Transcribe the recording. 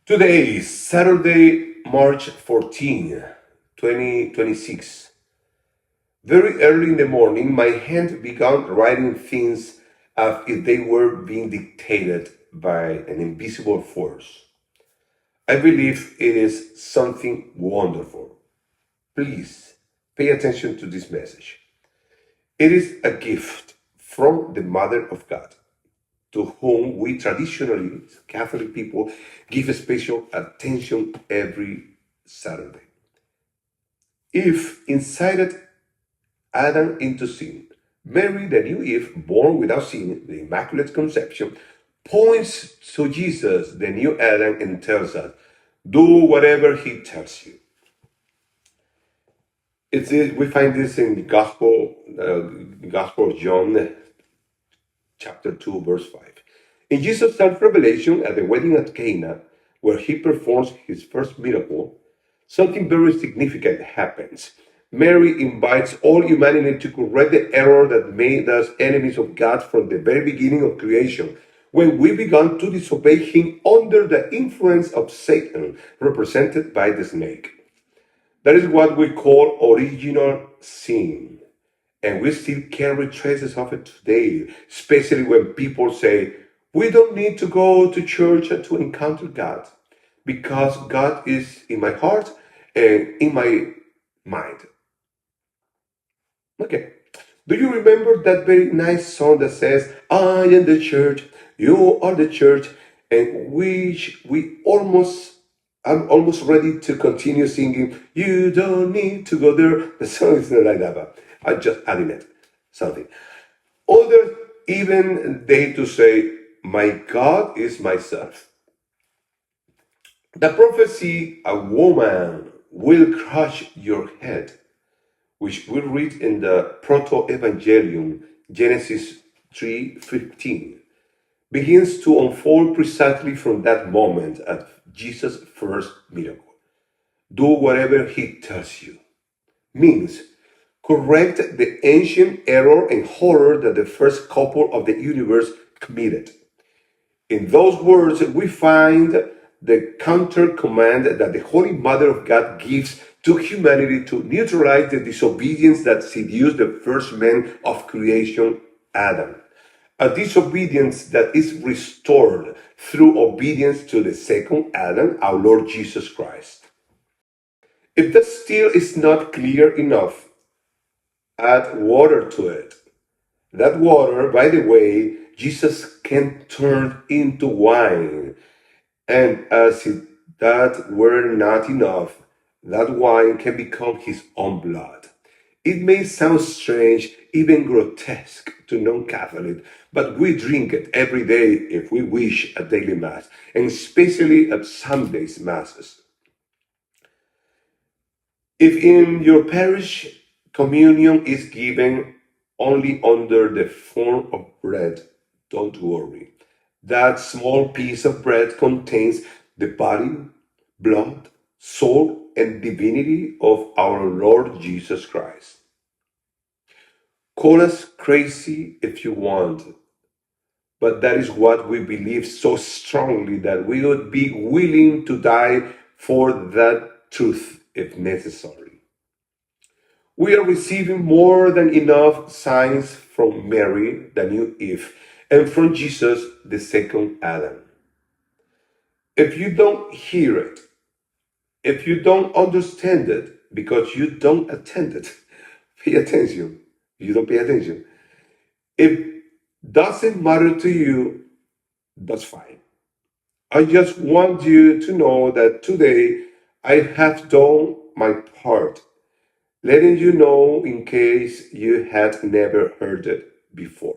Today is Saturday, March 14, 2026. Very early in the morning, my hand began writing things as if they were being dictated by an invisible force. I believe it is something wonderful. Please pay attention to this message. It is a gift from the Mother of God, to whom we traditionally, Catholic people, give special attention every Saturday. Eve incited Adam into sin. Mary, the new Eve, born without sin, the Immaculate Conception, points to Jesus, the new Adam, and tells us, do whatever he tells you. We find this in the Gospel of John, chapter 2, verse 5. In Jesus' self-revelation at the wedding at Cana, where he performs his first miracle, something very significant happens. Mary invites all humanity to correct the error that made us enemies of God from the very beginning of creation, when we began to disobey him under the influence of Satan, represented by the snake. That is what we call original sin. And we still carry traces of it today, especially when people say, we don't need to go to church to encounter God because God is in my heart and in my mind. Okay. Do you remember that very nice song that says, I am the church, you are the church, and which I'm almost ready to continue singing, you don't need to go there. The song is not like that, but I'm just adding it, something. Others even dare to say, my God is myself. The prophecy, a woman will crush your head, which we read in the Proto-Evangelium, Genesis 3:15, begins to unfold precisely from that moment at Jesus' first miracle. Do whatever he tells you means correct the ancient error and horror that the first couple of the universe committed. In those words, we find the counter command that the Holy Mother of God gives to humanity to neutralize the disobedience that seduced the first man of creation, Adam. A disobedience that is restored through obedience to the second Adam, our Lord Jesus Christ. If that still is not clear enough, add water to it. That water, by the way, Jesus can turn into wine. And as if that were not enough, that wine can become his own blood. It may sound strange, even grotesque to non-Catholic, but we drink it every day if we wish at daily Mass, and especially at Sunday's Masses. If in your parish communion is given only under the form of bread, don't worry. That small piece of bread contains the body, blood, soul, and divinity of our Lord Jesus Christ. Call us crazy if you want, but that is what we believe so strongly that we would be willing to die for that truth if necessary. We are receiving more than enough signs from Mary, the new Eve, and from Jesus, the second Adam. If you don't hear it, if you don't understand it because you don't attend it, pay attention. You don't pay attention. If doesn't matter to you, that's fine. I just want you to know that today I have done my part, letting you know in case you had never heard it before.